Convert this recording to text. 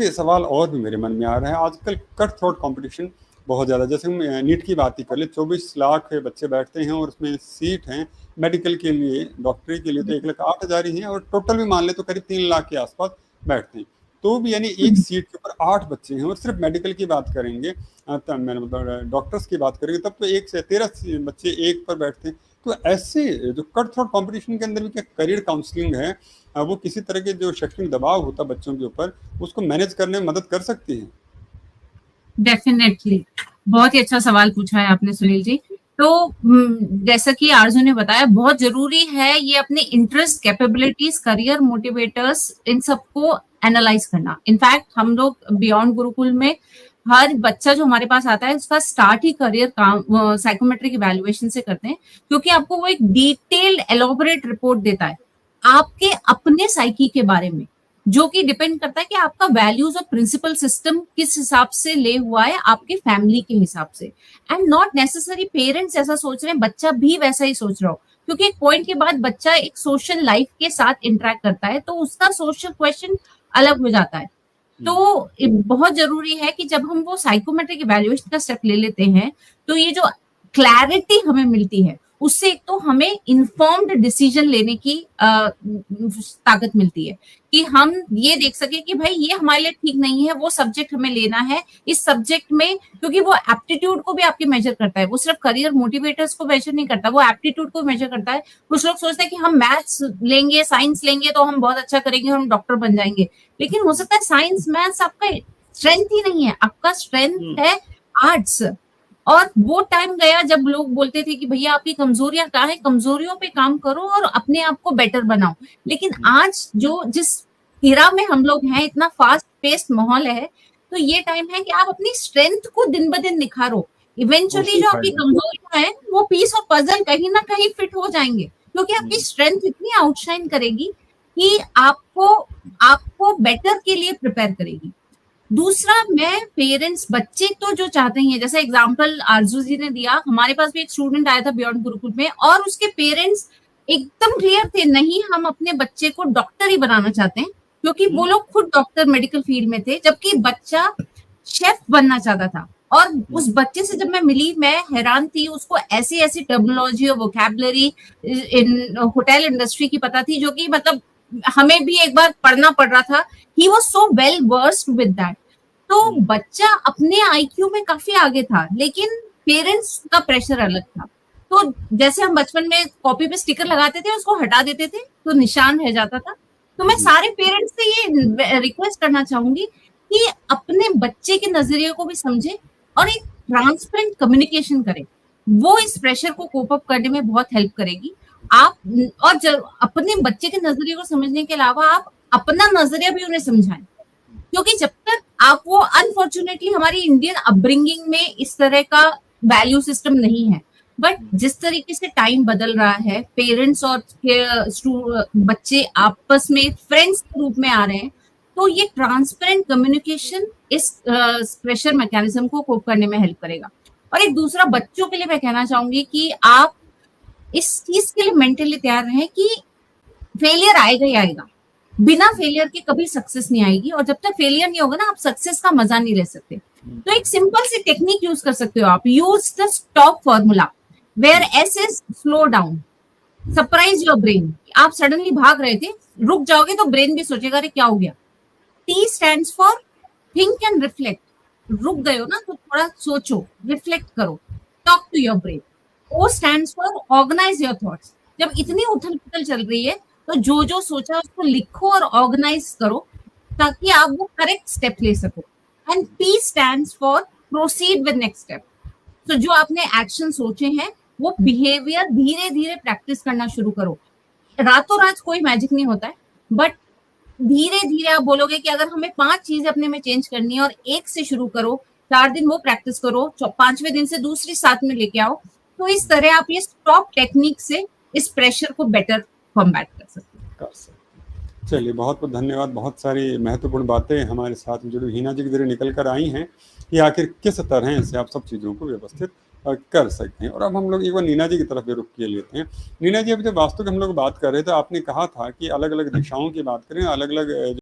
एक सवाल और भी मेरे मन में आ रहा है, आजकल कट थ्रोट कंपटीशन बहुत ज़्यादा, जैसे हम नीट की बात ही कर ले, 24 लाख बच्चे बैठते हैं और उसमें सीट हैं मेडिकल के लिए, डॉक्टरी के लिए तो 1,08,000 ही हैं, और टोटल भी मान ले तो करीब 3 लाख के आसपास बैठते हैं। तो भी यानी एक सीट के ऊपर 8 बच्चे हैं, और सिर्फ मेडिकल की बात करेंगे, मैंने मतलब डॉक्टर्स की बात करेंगे, तब तो 1 से 13 बच्चे एक पर बैठते हैं। तो ऐसे जो कट थ्रोट कंपटीशन के अंदर भी क्या करियर काउंसलिंग है, वो किसी तरह के जो शैक्षणिक दबाव होता है बच्चों के ऊपर, उसको मैनेज करने में मदद कर सकती है? डेफिनेटली, बहुत ही अच्छा सवाल पूछा है आपने सुनील जी। तो जैसा कि आरजू ने बताया, बहुत जरूरी है ये अपने इंटरेस्ट, कैपेबिलिटीज, करियर मोटिवेटर्स, इन सबको एनालाइज करना। इनफैक्ट हम लोग बियॉन्ड गुरुकुल में हर बच्चा जो हमारे पास आता है उसका स्टार्ट ही करियर साइकोमेट्रिक इवैल्यूएशन से करते हैं, क्योंकि आपको वो एक डिटेल्ड एलोबरेट रिपोर्ट देता है आपके अपने साइकी के बारे में, जो कि डिपेंड करता है कि आपका वैल्यूज और प्रिंसिपल सिस्टम किस हिसाब से ले हुआ है आपके फैमिली के हिसाब से। एंड नॉट नेसेसरी पेरेंट्स ऐसा सोच रहे हैं, बच्चा भी वैसा ही सोच रहा हो, क्योंकि एक पॉइंट के बाद बच्चा एक सोशल लाइफ के साथ इंटरेक्ट करता है तो उसका सोशल क्वेश्चन अलग हो जाता है। तो बहुत जरूरी है कि जब हम वो साइकोमेट्रिक इवैल्यूएशन का स्टेप ले लेते हैं तो ये जो क्लैरिटी हमें मिलती है उससे एक तो हमें इन्फॉर्म्ड डिसीजन लेने की ताकत मिलती है कि हम ये देख सके कि भाई ये हमारे लिए ठीक नहीं है, वो सब्जेक्ट हमें लेना है इस सब्जेक्ट में, क्योंकि वो एप्टीट्यूड को भी आपके मेजर करता है, वो सिर्फ करियर मोटिवेटर्स को मेजर नहीं करता, वो एप्टीट्यूड को मेजर करता है। कुछ लोग सोचते हैं कि हम मैथ्स लेंगे, साइंस लेंगे तो हम बहुत अच्छा करेंगे, हम डॉक्टर बन जाएंगे, लेकिन हो सकता है साइंस मैथ्स आपका स्ट्रेंथ ही नहीं है, आपका स्ट्रेंथ है आर्ट्स। और वो टाइम गया जब लोग बोलते थे कि भैया आपकी कमजोरियां क्या है, कमजोरियों पे काम करो और अपने आप को बेटर बनाओ। लेकिन आज जो जिस इरा में हम लोग हैं, इतना फास्ट पेस्ड माहौल है, तो ये टाइम है कि आप अपनी स्ट्रेंथ को दिन ब दिन निखारो। इवेंचुअली जो आपकी कमजोरियां हैं वो पीस और पजल कहीं ना कहीं फिट हो जाएंगे, क्योंकि आपकी स्ट्रेंथ इतनी आउटशाइन करेगी कि आपको बेटर के लिए प्रिपेयर करेगी। दूसरा, मैं पेरेंट्स, बच्चे तो जो चाहते हैं, जैसा एग्जांपल आरजू जी ने दिया, हमारे पास भी एक स्टूडेंट आया था बियॉन्ड गुरुकुल में और उसके पेरेंट्स एकदम क्लियर थे, नहीं हम अपने बच्चे को डॉक्टर ही बनाना चाहते हैं, क्योंकि वो लोग खुद डॉक्टर मेडिकल फील्ड में थे, जबकि बच्चा शेफ बनना चाहता था। और उस बच्चे से जब मैं मिली, मैं हैरान थी, उसको ऐसी ऐसी टर्मिनोलॉजी और वोकैबुलरी इन होटल इंडस्ट्री की पता थी, जो कि मतलब हमें भी एक बार पढ़ना पड़ रहा था। He was so well versed with that. तो बच्चा अपने आईक्यू में काफी आगे था, लेकिन पेरेंट्स का प्रेशर अलग था। तो जैसे हम बचपन में कॉपी पे स्टिकर लगाते थे, उसको हटा देते थे तो निशान रह जाता था। तो मैं सारे पेरेंट्स से ये रिक्वेस्ट करना चाहूंगी कि अपने बच्चे के नजरिए को भी समझे और एक ट्रांसपेरेंट कम्युनिकेशन करें। वो इस प्रेशर को कोप अप करने में बहुत हेल्प करेगी। आप और अपने बच्चे के नजरिए को समझने के अलावा आप अपना नजरिया भी उन्हें समझाएं, क्योंकि जब तक आप वो, अनफॉर्चुनेटली हमारी इंडियन अपब्रिंगिंग में इस तरह का वैल्यू सिस्टम नहीं है, बट जिस तरीके से टाइम बदल रहा है, पेरेंट्स और बच्चे आपस में फ्रेंड्स के रूप में आ रहे हैं, तो ये ट्रांसपेरेंट कम्युनिकेशन इस प्रेशर मैकेनिज्म को कोप करने में हेल्प करेगा। और एक दूसरा, बच्चों के लिए मैं कहना चाहूंगी कि आप इस चीज के लिए मेंटली तैयार रहें कि फेलियर आएगा ही आएगा, बिना फेलियर के कभी सक्सेस नहीं आएगी, और जब तक फेलियर नहीं होगा ना, आप सक्सेस का मजा नहीं ले सकते। तो एक सिंपल सी टेक्निक यूज कर सकते हो आप, use the stop formula where S is slow down, surprise your brain. आप सडनली भाग रहे थे, रुक जाओगे तो ब्रेन भी सोचेगा अरे क्या हो गया। T stands for think and reflect, रुक गए हो ना तो थोड़ा सोचो, रिफ्लेक्ट करो, talk to your brain. O stands for organise your thoughts, जब इतनी उथल पुथल चल रही है तो जो सोचा उसको लिखो और ऑर्गेनाइज करो, ताकि आप वो करेक्ट स्टेप ले सको। And P stands for proceed with next step. तो जो आपने एक्शन सोचे हैं वो बिहेवियर धीरे धीरे प्रैक्टिस करना शुरू करो। रातों रात कोई मैजिक नहीं होता है, बट धीरे धीरे आप बोलोगे कि अगर हमें 5 चीजें अपने में चेंज करनी है और 1 से शुरू करो, 4 दिन वो प्रैक्टिस करो, 5वें दिन से दूसरी साथ में लेके आओ, तो इस तरह आप ये स्टॉप टेक्निक से इस प्रेशर को बेटर कॉम्बैट कर सकते हैं। चलिए, बहुत बहुत धन्यवाद। बहुत सारी महत्वपूर्ण बातें हमारे साथ जुड़ी हीना जी के जरिए निकल कर आई हैं कि आखिर किस तरह से आप सब चीज़ों को व्यवस्थित कर सकते हैं। और अब हम लोग एक बार नीना जी की तरफ भी रुख किए लेते हैं। नीना जी, अभी जब वास्तु की हम लोग बात कर रहे थे, आपने कहा था कि अलग अलग दिशाओं की बात करें, अलग अलग